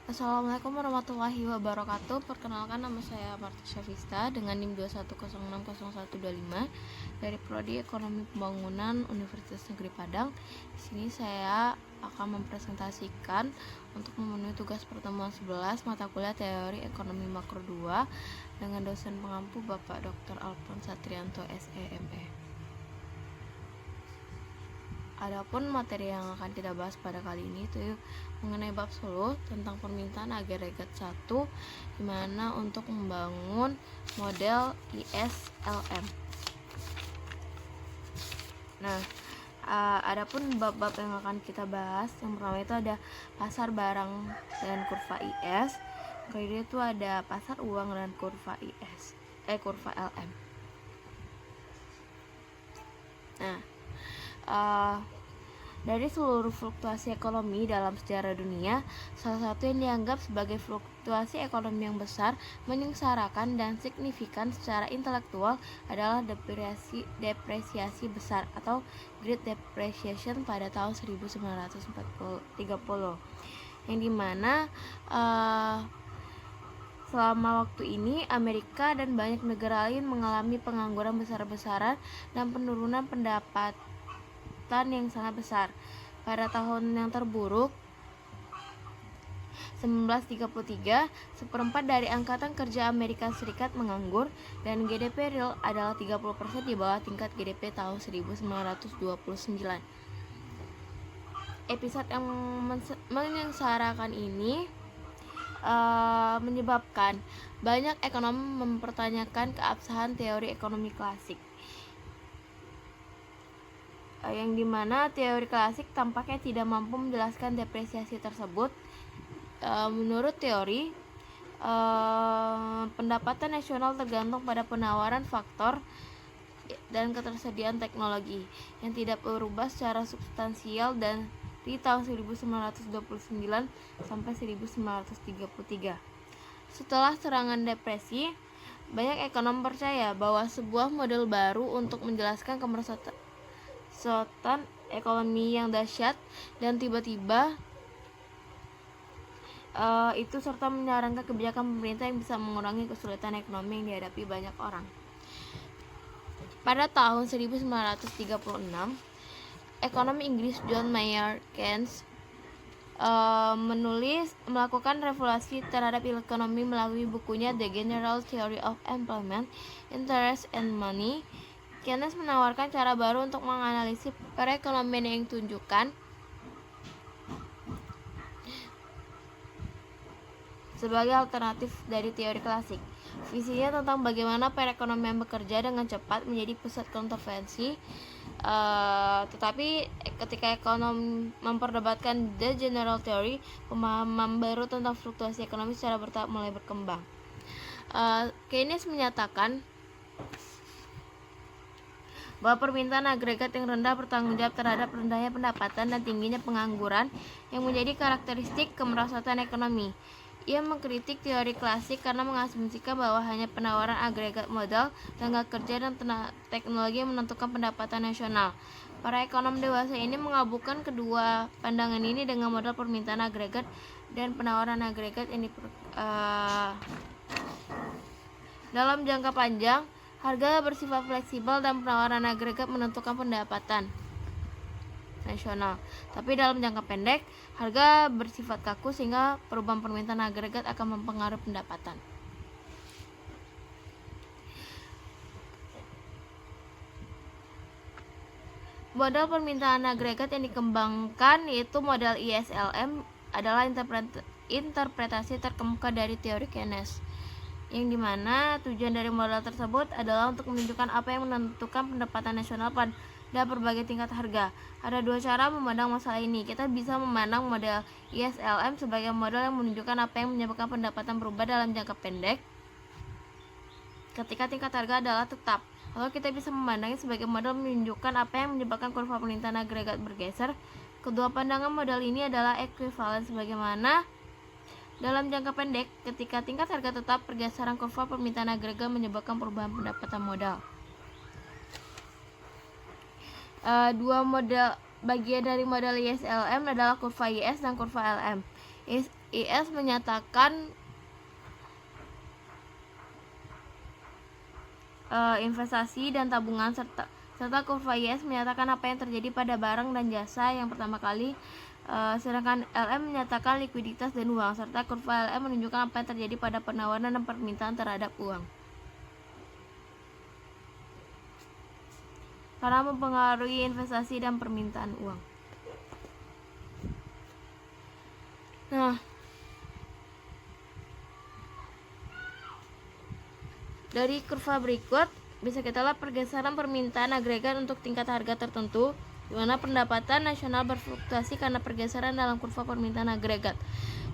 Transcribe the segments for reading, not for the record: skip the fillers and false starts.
Assalamualaikum warahmatullahi wabarakatuh. Perkenalkan, nama saya Marta Syafista dengan NIM 210600125 dari Prodi Ekonomi Pembangunan Universitas Negeri Padang. Di sini saya akan mempresentasikan untuk memenuhi tugas pertemuan 11 mata kuliah Teori Ekonomi Makro 2 dengan dosen pengampu Bapak Dr. Alfons Satrianto SEME. Adapun materi yang akan kita bahas pada kali ini itu mengenai bab 10 tentang permintaan agregat 1, dimana untuk membangun model ISLM. Nah, adapun bab-bab yang akan kita bahas, yang pertama itu ada pasar barang dan kurva IS, kedua itu ada pasar uang dan kurva kurva LM. Nah, dari seluruh fluktuasi ekonomi dalam sejarah dunia, salah satu yang dianggap sebagai fluktuasi ekonomi yang besar, menyengsarakan dan signifikan secara intelektual adalah depresiasi besar atau Great Depression pada tahun 1930, yang dimana selama waktu ini Amerika dan banyak negara lain mengalami pengangguran besar-besaran dan penurunan pendapatan yang sangat besar. Pada tahun yang terburuk 1933, seperempat dari angkatan kerja Amerika Serikat menganggur dan GDP real adalah 30% di bawah tingkat GDP tahun 1929. Episode yang menyengsarakan ini menyebabkan banyak ekonom mempertanyakan keabsahan teori ekonomi klasik, yang dimana teori klasik tampaknya tidak mampu menjelaskan depresiasi tersebut. Menurut teori, pendapatan nasional tergantung pada penawaran faktor dan ketersediaan teknologi yang tidak berubah secara substansial dan di tahun 1929 sampai 1933. Setelah serangan depresi, banyak ekonom percaya bahwa sebuah model baru untuk menjelaskan kemerosotan ekonomi yang dahsyat dan tiba-tiba itu serta menyarankan kebijakan pemerintah yang bisa mengurangi kesulitan ekonomi yang dihadapi banyak orang. Pada tahun 1936, ekonom Inggris John Maynard Keynes melakukan revolusi terhadap ekonomi melalui bukunya The General Theory of Employment, Interest and Money. Keynes menawarkan cara baru untuk menganalisis perekonomian yang ditunjukkan sebagai alternatif dari teori klasik. Visinya tentang bagaimana perekonomian bekerja dengan cepat menjadi pusat kontroversi, tetapi ketika ekonom memperdebatkan The General Theory, pemahaman baru tentang fluktuasi ekonomi secara bertahap mulai berkembang. Keynes menyatakan bahwa permintaan agregat yang rendah bertanggung jawab terhadap rendahnya pendapatan dan tingginya pengangguran yang menjadi karakteristik kemerosotan ekonomi. Ia mengkritik teori klasik karena mengasumsikan bahwa hanya penawaran agregat modal, tenaga kerja, dan teknologi yang menentukan pendapatan nasional. Para ekonom dewasa ini menggabungkan kedua pandangan ini dengan model permintaan agregat dan penawaran agregat yang dalam jangka panjang, harga bersifat fleksibel dan penawaran agregat menentukan pendapatan nasional. Tapi dalam jangka pendek, harga bersifat kaku sehingga perubahan permintaan agregat akan mempengaruhi pendapatan. Model permintaan agregat yang dikembangkan yaitu model ISLM adalah interpretasi terkemuka dari teori Keynes, yang dimana tujuan dari model tersebut adalah untuk menunjukkan apa yang menentukan pendapatan nasional pada berbagai tingkat harga. Ada dua cara memandang masalah ini. Kita bisa memandang model ISLM sebagai model yang menunjukkan apa yang menyebabkan pendapatan berubah dalam jangka pendek ketika tingkat harga adalah tetap. Lalu kita bisa memandangnya sebagai model menunjukkan apa yang menyebabkan kurva permintaan agregat bergeser. Kedua pandangan model ini adalah ekuivalen, sebagaimana dalam jangka pendek, ketika tingkat harga tetap, pergeseran kurva permintaan agregat menyebabkan perubahan pendapatan modal. Dua model bagian dari model ISLM adalah kurva IS dan kurva LM. IS menyatakan investasi dan tabungan serta kurva IS menyatakan apa yang terjadi pada barang dan jasa yang pertama kali, sedangkan LM menyatakan likuiditas dan uang, serta kurva LM menunjukkan apa yang terjadi pada penawaran dan permintaan terhadap uang. Karena mempengaruhi investasi dan permintaan uang. Nah, dari kurva berikut bisa kita lihat pergeseran permintaan agregat untuk tingkat harga tertentu, di mana pendapatan nasional berfluktuasi karena pergeseran dalam kurva permintaan agregat.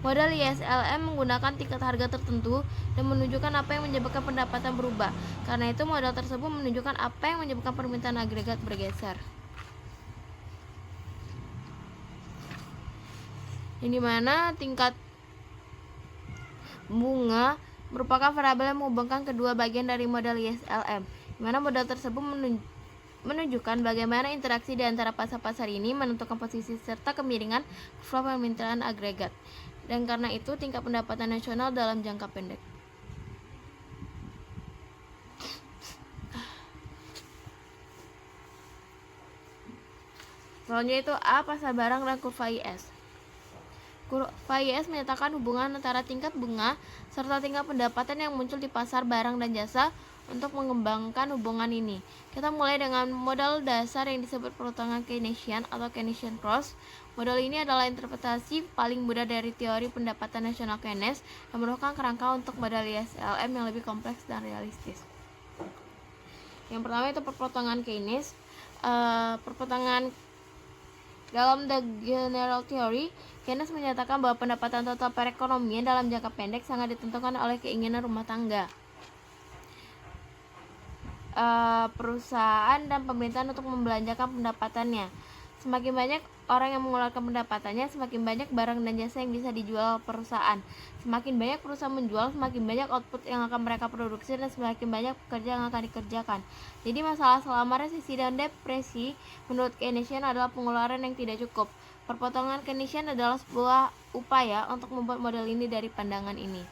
Model ISLM menggunakan tingkat harga tertentu dan menunjukkan apa yang menyebabkan pendapatan berubah. Karena itu model tersebut menunjukkan apa yang menyebabkan permintaan agregat bergeser. Yang dimana tingkat bunga merupakan variabel yang menghubungkan kedua bagian dari model ISLM, di mana model tersebut menunjukkan bagaimana interaksi di antara pasar-pasar ini menentukan posisi serta kemiringan kurva permintaan agregat, dan karena itu tingkat pendapatan nasional dalam jangka pendek. Selanjutnya itu A, pasar barang dan kurva IS. Kurva IS menyatakan hubungan antara tingkat bunga serta tingkat pendapatan yang muncul di pasar barang dan jasa. Untuk mengembangkan hubungan ini, kita mulai dengan modal dasar yang disebut perhitungan Keynesian atau Keynesian Cross. Model ini adalah interpretasi paling mudah dari teori pendapatan nasional Keynes yang merupakan kerangka untuk model ISLM yang lebih kompleks dan realistis. Yang pertama itu perpotongan Keynes. Perpotongan dalam The General Theory, Keynes menyatakan bahwa pendapatan total perekonomian dalam jangka pendek sangat ditentukan oleh keinginan rumah tangga, perusahaan dan pemerintahan untuk membelanjakan pendapatannya. Semakin banyak orang yang mengeluarkan pendapatannya, semakin banyak barang dan jasa yang bisa dijual perusahaan. Semakin banyak perusahaan menjual, semakin banyak output yang akan mereka produksi dan semakin banyak pekerja yang akan dikerjakan. Jadi masalah selama resesi dan depresi menurut Keynesian adalah pengeluaran yang tidak cukup. Perpotongan Keynesian adalah sebuah upaya untuk membuat model ini dari pandangan ini.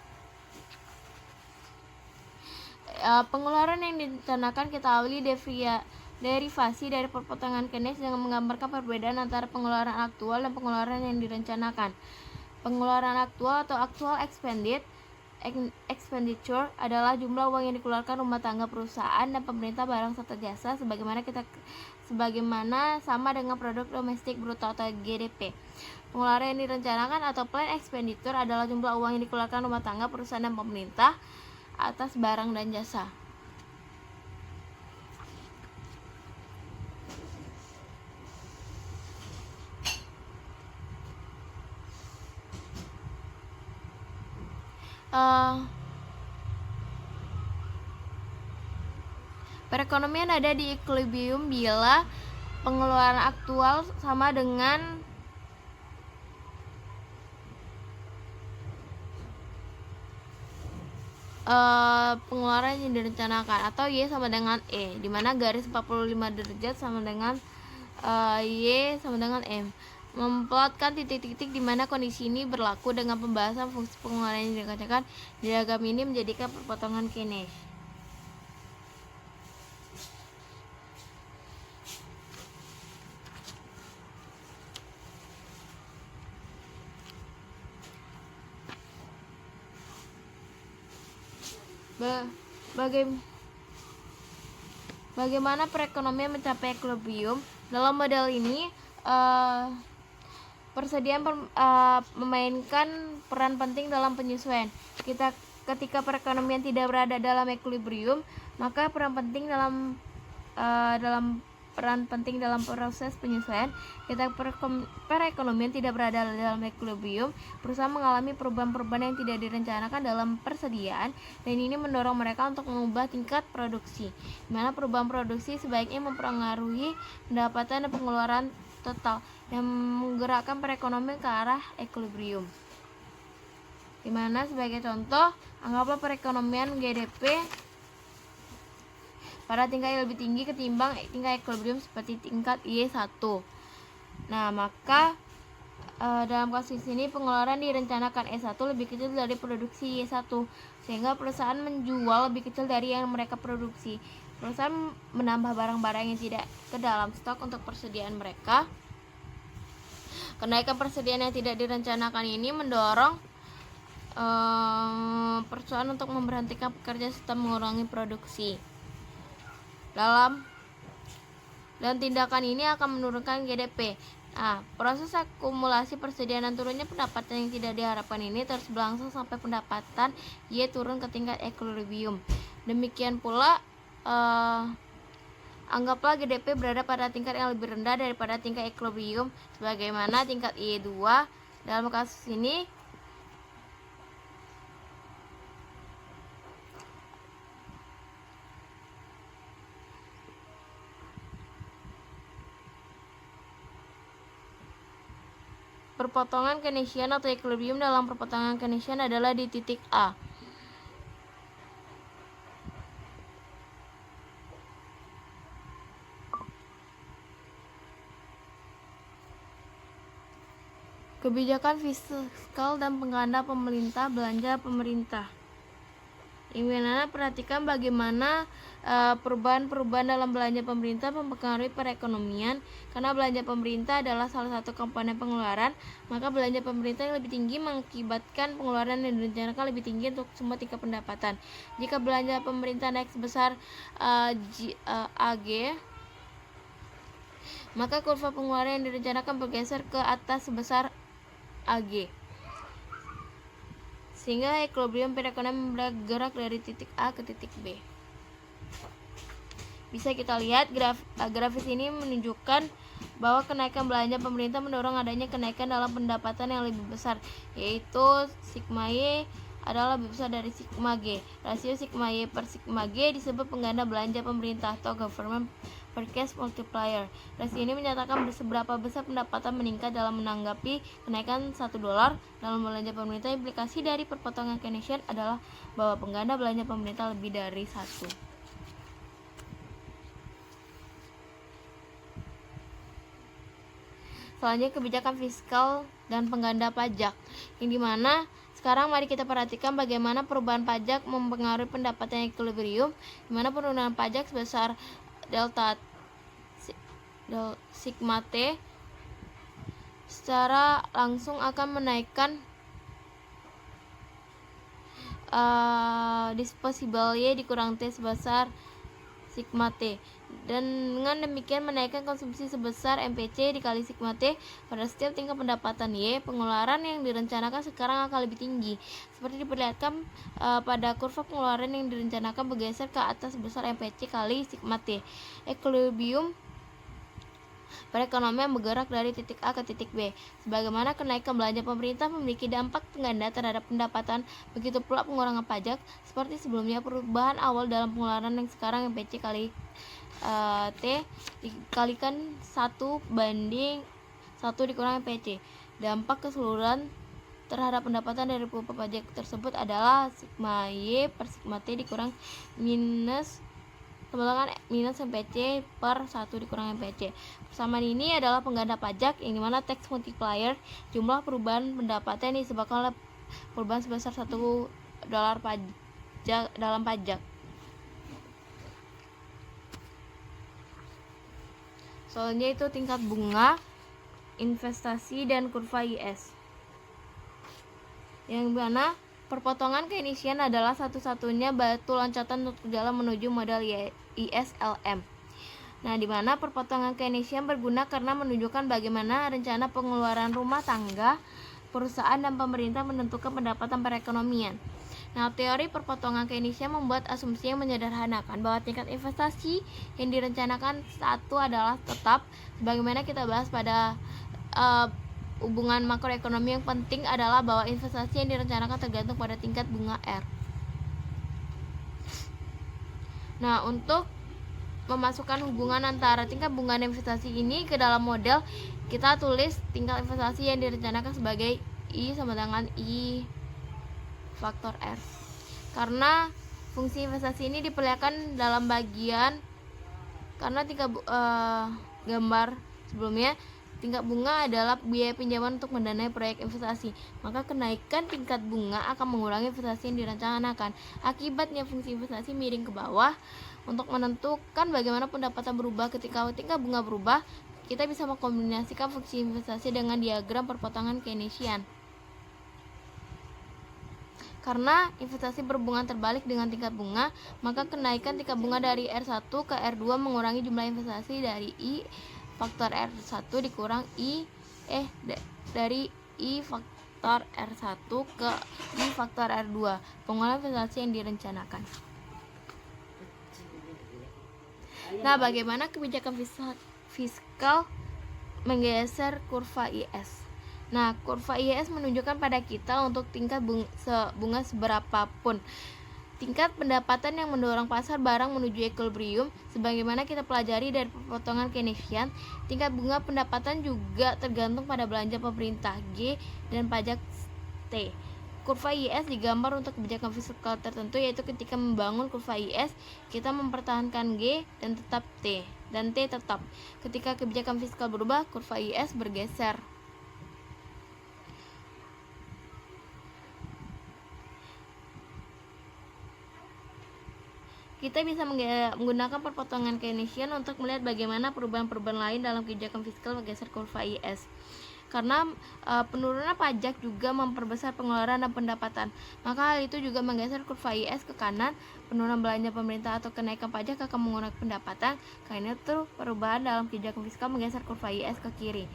Pengeluaran yang direncanakan kita awali derivasi dari perpotongan Keynes dengan menggambarkan perbedaan antara pengeluaran aktual dan pengeluaran yang direncanakan. Pengeluaran aktual atau actual expenditure adalah jumlah uang yang dikeluarkan rumah tangga, perusahaan, dan pemerintah barang serta jasa sebagaimana sama dengan produk domestik bruto atau GDP. Pengeluaran yang direncanakan atau planned expenditure adalah jumlah uang yang dikeluarkan rumah tangga, perusahaan, dan pemerintah atas barang dan jasa. Perekonomian ada di equilibrium bila pengeluaran aktual sama dengan pengeluaran yang direncanakan, atau Y sama dengan E, di mana garis 45 derajat sama dengan Y sama dengan M. Memplotkan titik-titik di mana kondisi ini berlaku dengan pembahasan fungsi pengeluaran yang direncanakan. Diagram ini menjadikan perpotongan Keynes. Bagaimana perekonomian mencapai equilibrium? Dalam model ini, persediaan memainkan peran penting dalam penyesuaian. Ketika perekonomian tidak berada dalam equilibrium, maka peran penting dalam proses penyesuaian. Ketika perekonomian tidak berada dalam equilibrium, perusahaan mengalami perubahan-perubahan yang tidak direncanakan dalam persediaan, dan ini mendorong mereka untuk mengubah tingkat produksi, di mana perubahan produksi sebaiknya mempengaruhi pendapatan dan pengeluaran total dan menggerakkan perekonomian ke arah equilibrium. Di mana sebagai contoh, anggaplah perekonomian GDP pada tingkat yang lebih tinggi ketimbang tingkat equilibrium seperti tingkat Y1. Nah, maka dalam kasus ini pengeluaran direncanakan E1 lebih kecil dari produksi Y1, sehingga perusahaan menjual lebih kecil dari yang mereka produksi. Perusahaan menambah barang-barang yang tidak ke dalam stok untuk persediaan mereka. Kenaikan persediaan yang tidak direncanakan ini mendorong perusahaan untuk memberhentikan pekerja serta mengurangi produksi. Dan tindakan ini akan menurunkan GDP. Nah, proses akumulasi persediaan dan turunnya pendapatan yang tidak diharapkan ini terus berlangsung sampai pendapatan Y turun ke tingkat equilibrium. Demikian pula, anggaplah GDP berada pada tingkat yang lebih rendah daripada tingkat equilibrium, sebagaimana tingkat Y2. Dalam kasus ini, perpotongan Keynesian atau equilibrium dalam perpotongan Keynesian adalah di titik A. Kebijakan fiskal dan pengganda pemerintah belanja pemerintah. Yang mana perhatikan bagaimana perubahan-perubahan dalam belanja pemerintah mempengaruhi perekonomian. Karena belanja pemerintah adalah salah satu komponen pengeluaran, maka belanja pemerintah yang lebih tinggi mengakibatkan pengeluaran yang direncanakan lebih tinggi untuk semua tingkat pendapatan. Jika belanja pemerintah naik sebesar AG, maka kurva pengeluaran yang direncanakan bergeser ke atas sebesar AG, sehingga equilibrium perekonomian bergerak dari titik A ke titik B. Bisa kita lihat grafis ini menunjukkan bahwa kenaikan belanja pemerintah mendorong adanya kenaikan dalam pendapatan yang lebih besar, yaitu sigma Y adalah lebih besar dari sigma G. Rasio sigma Y per sigma G disebut pengganda belanja pemerintah atau government purchase multiplier. Rasio ini menyatakan seberapa besar pendapatan meningkat dalam menanggapi kenaikan $1 dalam belanja pemerintah. Implikasi dari perpotongan Keynesian adalah bahwa pengganda belanja pemerintah lebih dari 1. Selanjutnya kebijakan fiskal dan pengganda pajak, yang dimana sekarang mari kita perhatikan bagaimana perubahan pajak mempengaruhi pendapatan equilibrium, dimana penurunan pajak sebesar delta sigma T secara langsung akan menaikkan disposable Y dikurang T sebesar sigma T, dan dengan demikian menaikkan konsumsi sebesar MPC dikali sigma T pada setiap tingkat pendapatan Y. Pengeluaran yang direncanakan sekarang akan lebih tinggi, seperti diperlihatkan pada kurva pengeluaran yang direncanakan bergeser ke atas sebesar MPC kali sigma T. Equilibrium perekonomian bergerak dari titik A ke titik B. Sebagaimana kenaikan belanja pemerintah memiliki dampak pengganda terhadap pendapatan, begitu pula pengurangan pajak seperti sebelumnya. Perubahan awal dalam pengeluaran yang sekarang MPC kali T dikalikan 1 banding 1 dikurang MPC. Dampak keseluruhan terhadap pendapatan dari perubahan pajak tersebut adalah sigma Y per sigma T dikurang minus MPC per 1 dikurang MPC. Persamaan ini adalah pengganda pajak, yang dimana tax multiplier, jumlah perubahan pendapatan yang disebabkan oleh perubahan sebesar $1 pajak dalam pajak. Soalnya itu tingkat bunga, investasi, dan kurva IS, yang mana perpotongan Keynesian adalah satu-satunya batu loncatan untuk jalan menuju model ISLM. Nah, di mana perpotongan Keynesian berguna karena menunjukkan bagaimana rencana pengeluaran rumah tangga, perusahaan, dan pemerintah menentukan pendapatan perekonomian. Nah, teori perpotongan Keynesian membuat asumsi yang menyederhanakan bahwa tingkat investasi yang direncanakan satu adalah tetap, sebagaimana kita bahas pada hubungan makroekonomi. Yang penting adalah bahwa investasi yang direncanakan tergantung pada tingkat bunga R. Nah, untuk memasukkan hubungan antara tingkat bunga dan investasi ini ke dalam model, kita tulis tingkat investasi yang direncanakan sebagai I sama dengan I faktor R. Karena fungsi investasi ini diperlihatkan dalam bagian, karena tingkat gambar sebelumnya, tingkat bunga adalah biaya pinjaman untuk mendanai proyek investasi. Maka kenaikan tingkat bunga akan mengurangi investasi yang direncanakan. Akibatnya fungsi investasi miring ke bawah. Untuk menentukan bagaimana pendapatan berubah ketika tingkat bunga berubah, kita bisa mengkombinasikan fungsi investasi dengan diagram perpotongan Keynesian. Karena investasi berhubungan terbalik dengan tingkat bunga, maka kenaikan tingkat bunga dari R1 ke R2 mengurangi jumlah investasi dari I faktor R1 dikurang dari I faktor R1 ke I faktor R2, pengurangan investasi yang direncanakan. Nah, bagaimana kebijakan fiskal menggeser kurva IS? Nah, kurva IS menunjukkan pada kita untuk tingkat bunga seberapapun tingkat pendapatan yang mendorong pasar barang menuju equilibrium. Sebagaimana kita pelajari dari potongan Keynesian, tingkat bunga pendapatan juga tergantung pada belanja pemerintah G dan pajak T. Kurva IS digambar untuk kebijakan fiskal tertentu, yaitu ketika membangun kurva IS, kita mempertahankan G dan tetap T, dan T tetap. Ketika kebijakan fiskal berubah, kurva IS bergeser. Kita bisa menggunakan perpotongan Keynesian untuk melihat bagaimana perubahan-perubahan lain dalam kebijakan fiskal bergeser kurva IS. Karena penurunan pajak juga memperbesar pengeluaran dan pendapatan, maka hal itu juga menggeser kurva IS ke kanan. Penurunan belanja pemerintah atau kenaikan pajak akan mengurangi pendapatan, karena itu perubahan dalam kebijakan fiskal menggeser kurva IS ke kiri.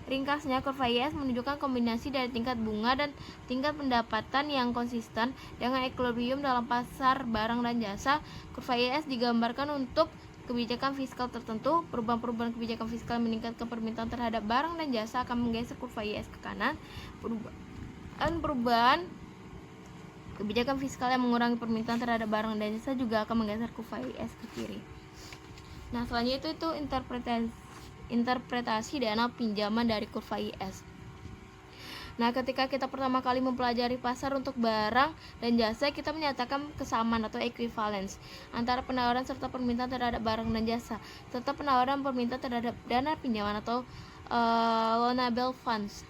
Ringkasnya, kurva IS menunjukkan kombinasi dari tingkat bunga dan tingkat pendapatan yang konsisten dengan equilibrium dalam pasar barang dan jasa. Kurva IS digambarkan untuk kebijakan fiskal tertentu. Perubahan-perubahan kebijakan fiskal meningkatkan permintaan terhadap barang dan jasa akan menggeser kurva IS ke kanan. Perubahan kebijakan fiskal yang mengurangi permintaan terhadap barang dan jasa juga akan menggeser kurva IS ke kiri. Nah, selanjutnya itu interpretasi dana pinjaman dari kurva IS. Nah, ketika kita pertama kali mempelajari pasar untuk barang dan jasa, kita menyatakan kesamaan atau equivalence antara penawaran serta permintaan terhadap barang dan jasa, serta penawaran permintaan terhadap dana pinjaman atau loanable funds.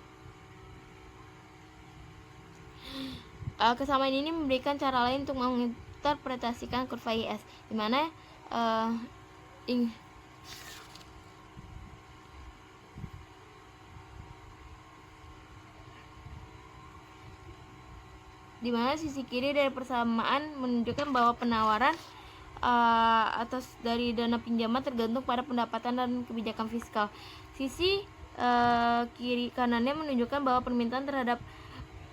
Kesamaan ini memberikan cara lain untuk menginterpretasikan kurva IS, di mana sisi kiri dari persamaan menunjukkan bahwa penawaran atas dari dana pinjaman tergantung pada pendapatan dan kebijakan fiskal. Sisi kiri kanannya menunjukkan bahwa permintaan terhadap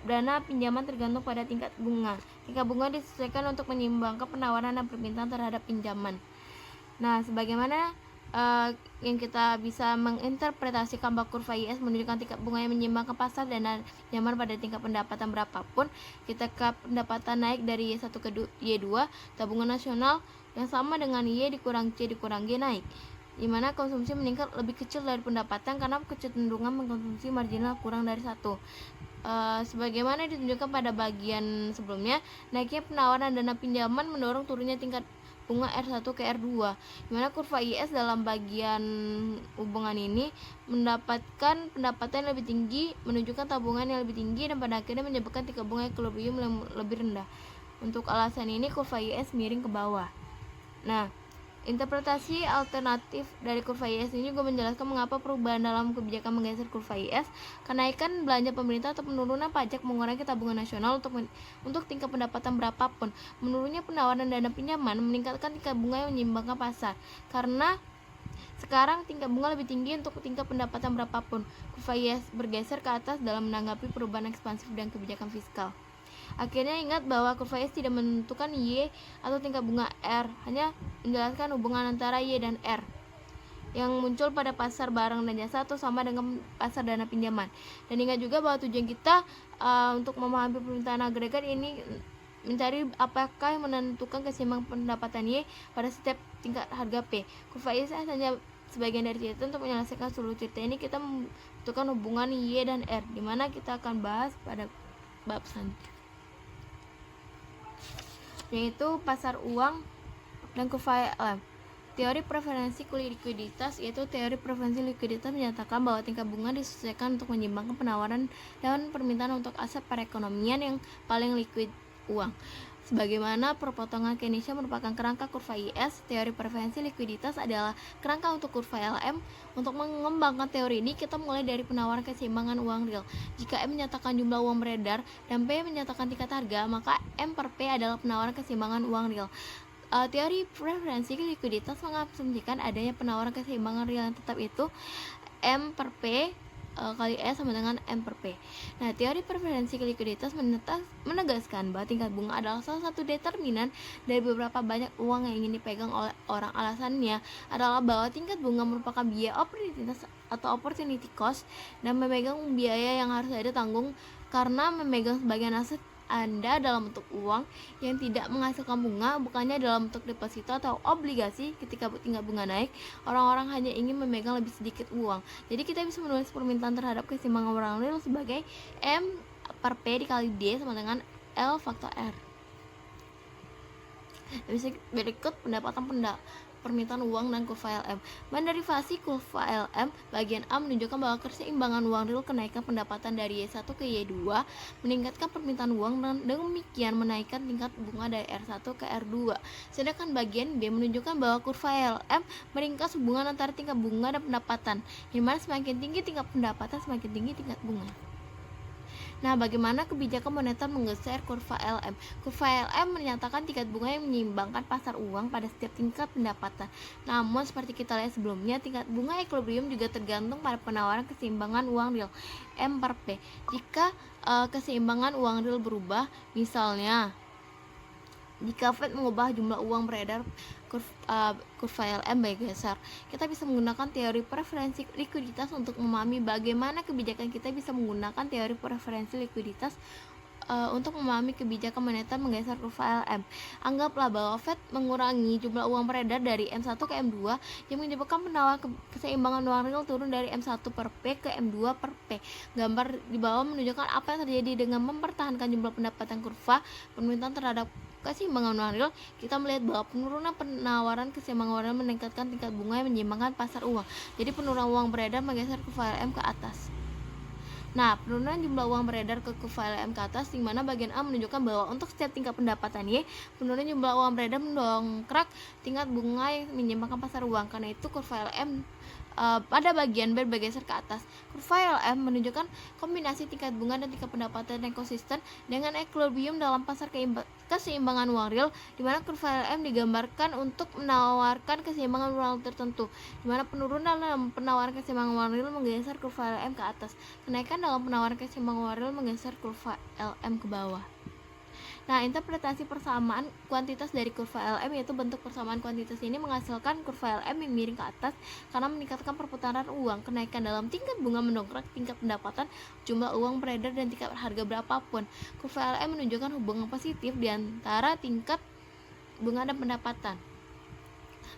dana pinjaman tergantung pada tingkat bunga. Tingkat bunga disesuaikan untuk menyeimbangkan penawaran dan permintaan terhadap pinjaman. Nah, sebagaimana yang kita bisa menginterpretasikan bahwa kurva IS menunjukkan tingkat bunga yang menyeimbangkan pasar dan pinjaman pada tingkat pendapatan berapapun. Ketika pendapatan naik dari Y1 ke Y2, tabungan nasional yang sama dengan Y dikurang C dikurang G naik, di mana konsumsi meningkat lebih kecil dari pendapatan karena kecenderungan mengkonsumsi marginal kurang dari 1. Sebagaimana ditunjukkan pada bagian sebelumnya, naiknya penawaran dana pinjaman mendorong turunnya tingkat bunga R1 ke R2, dimana kurva IS dalam bagian hubungan ini mendapatkan pendapatan yang lebih tinggi, menunjukkan tabungan yang lebih tinggi, dan pada akhirnya menyebabkan tingkat bunga equilibrium yang lebih rendah. Untuk alasan ini kurva IS miring ke bawah. Nah, interpretasi alternatif dari kurva IS ini juga menjelaskan mengapa perubahan dalam kebijakan menggeser kurva IS. Kenaikan belanja pemerintah atau penurunan pajak mengurangi tabungan nasional untuk tingkat pendapatan berapapun. Menurunnya penawaran dana pinjaman meningkatkan tingkat bunga yang menyeimbangkan pasar, karena sekarang tingkat bunga lebih tinggi untuk tingkat pendapatan berapapun. Kurva IS bergeser ke atas dalam menanggapi perubahan ekspansif dan kebijakan fiskal. Akhirnya ingat bahwa kurva IS tidak menentukan Y atau tingkat bunga R, hanya menjelaskan hubungan antara Y dan R yang muncul pada pasar barang dan jasa atau sama dengan pasar dana pinjaman. Dan ingat juga bahwa tujuan kita untuk memahami permintaan agregat ini mencari apakah yang menentukan keseimbangan pendapatan Y pada setiap tingkat harga P. Kurva IS hanya sebagian dari cerita. Untuk menyelesaikan seluruh cerita ini, kita membutuhkan hubungan Y dan R, di mana kita akan bahas pada bab selanjutnya, yaitu pasar uang dan kurva ALM. Teori preferensi likuiditas, yaitu teori preferensi likuiditas menyatakan bahwa tingkat bunga disesuaikan untuk menyeimbangkan penawaran dan permintaan untuk aset perekonomian yang paling likuid, uang. Sebagaimana perpotongan Keynesian merupakan kerangka kurva IS, teori preferensi likuiditas adalah kerangka untuk kurva LM. Untuk mengembangkan teori ini, kita mulai dari penawaran keseimbangan uang real. Jika M menyatakan jumlah uang beredar dan P menyatakan tingkat harga, maka M per P adalah penawaran keseimbangan uang real. Teori preferensi likuiditas mengasumsikan adanya penawaran keseimbangan real yang tetap, itu M per P kali S sama dengan M per P. Nah, teori preferensi likuiditas menegaskan bahwa tingkat bunga adalah salah satu determinan dari beberapa banyak uang yang ingin dipegang oleh orang. Alasannya adalah bahwa tingkat bunga merupakan biaya oportunitas atau opportunity cost, dan memegang biaya yang harus ada tanggung karena memegang sebagian aset Anda dalam bentuk uang yang tidak menghasilkan bunga, bukannya dalam bentuk deposito atau obligasi. Ketika tingkat bunga naik, orang-orang hanya ingin memegang lebih sedikit uang. Jadi kita bisa menulis permintaan terhadap keseimbangan uang real sebagai M per P dikali D sama dengan L faktor R. Berikut permintaan uang dan kurva LM. Menderivasi kurva LM bagian A menunjukkan bahwa keseimbangan uang real kenaikan pendapatan dari Y1 ke Y2 meningkatkan permintaan uang dan demikian menaikkan tingkat bunga dari R1 ke R2. Sedangkan bagian B menunjukkan bahwa kurva LM meringkas hubungan antara tingkat bunga dan pendapatan, di mana semakin tinggi tingkat pendapatan semakin tinggi tingkat bunga. Nah, bagaimana kebijakan moneter menggeser kurva LM? Kurva LM menyatakan tingkat bunga yang menyeimbangkan pasar uang pada setiap tingkat pendapatan. Namun, seperti kita lihat sebelumnya, tingkat bunga equilibrium juga tergantung pada penawaran keseimbangan uang real M per P. Jika keseimbangan uang real berubah, misalnya jika Fed mengubah jumlah uang beredar, kurva LM bergeser. Kita bisa menggunakan teori preferensi likuiditas untuk memahami bagaimana kebijakan kita bisa menggunakan teori preferensi likuiditas untuk memahami kebijakan moneter menggeser kurva LM. Anggaplah bahwa Fed mengurangi jumlah uang beredar dari M1 ke M2 yang menyebabkan penawaran keseimbangan uang real turun dari M1 per P ke M2 per P. Gambar di bawah menunjukkan apa yang terjadi dengan mempertahankan jumlah pendapatan kurva permintaan terhadap keseimbangan uang real. Kita melihat bahwa penurunan penawaran keseimbangan uang real meningkatkan tingkat bunga yang menyeimbangkan pasar uang. Jadi penurunan uang beredar menggeser kurva LM ke atas. Nah, penurunan jumlah uang beredar ke kurva LM ke atas, di mana bagian A menunjukkan bahwa untuk setiap tingkat pendapatan Y, penurunan jumlah uang beredar mendongkrak tingkat bunga yang menyeimbangkan pasar uang. Karena itu kurva LM pada bagian B bergeser ke atas. Kurva LM menunjukkan kombinasi tingkat bunga dan tingkat pendapatan yang konsisten dengan equilibrium dalam pasar keseimbangan uang real, di mana kurva LM digambarkan untuk menawarkan keseimbangan uang tertentu, di mana penurunan dalam penawaran keseimbangan uang real menggeser kurva LM ke atas. Kenaikan dalam penawaran keseimbangan uang real menggeser kurva LM ke bawah. Nah, interpretasi persamaan kuantitas dari kurva LM, yaitu bentuk persamaan kuantitas ini menghasilkan kurva LM yang miring ke atas karena meningkatkan perputaran uang. Kenaikan dalam tingkat bunga mendongkrak tingkat pendapatan, jumlah uang beredar, dan tingkat harga berapapun. Kurva LM menunjukkan hubungan positif di antara tingkat bunga dan pendapatan.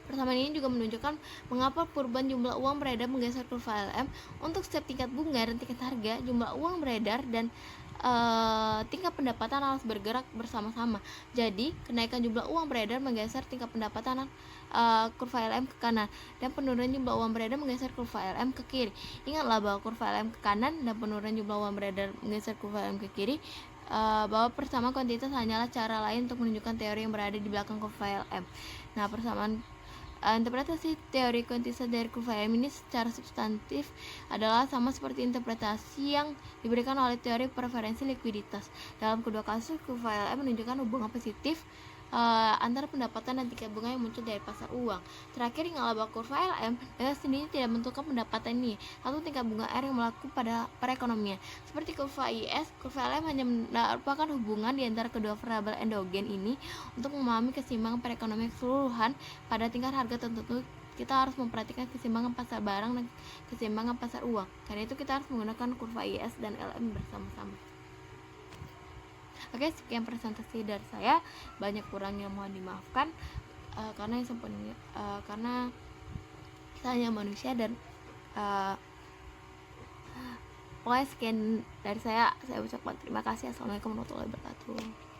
Persamaan ini juga menunjukkan mengapa perubahan jumlah uang beredar menggeser kurva LM. Untuk setiap tingkat bunga dan tingkat harga, jumlah uang beredar dan tingkat pendapatan harus bergerak bersama-sama. Jadi, kenaikan jumlah uang beredar menggeser tingkat pendapatan kurva LM ke kanan, dan penurunan jumlah uang beredar menggeser kurva LM ke kiri. Ingatlah bahwa kurva LM ke kanan dan penurunan jumlah uang beredar menggeser kurva LM ke kiri, bahwa persamaan kuantitas hanyalah cara lain untuk menunjukkan teori yang berada di belakang kurva LM. Nah, persamaan interpretasi teori kuantitas dari kurva LM ini secara substantif adalah sama seperti interpretasi yang diberikan oleh teori preferensi likuiditas. Dalam kedua kasus, kurva LM menunjukkan hubungan positif antara pendapatan dan tingkat bunga yang muncul dari pasar uang. Terakhir, ingatlah bahwa kurva LM dengan sendirinya tidak menentukan pendapatan ini atau tingkat bunga R yang berlaku pada perekonomian. Seperti kurva IS, kurva LM hanya merupakan hubungan di antara kedua variabel endogen ini. Untuk memahami keseimbangan perekonomian keseluruhan pada tingkat harga tertentu, kita harus memperhatikan keseimbangan pasar barang dan keseimbangan pasar uang. Karena itu kita harus menggunakan kurva IS dan LM bersama-sama. Oke, sekian presentasi dari saya. Banyak kurangnya mohon dimaafkan, karena yang sempurna, karena kita hanya manusia, dan pokoknya sekian dari saya ucapkan terima kasih. Assalamualaikum warahmatullahi wabarakatuh.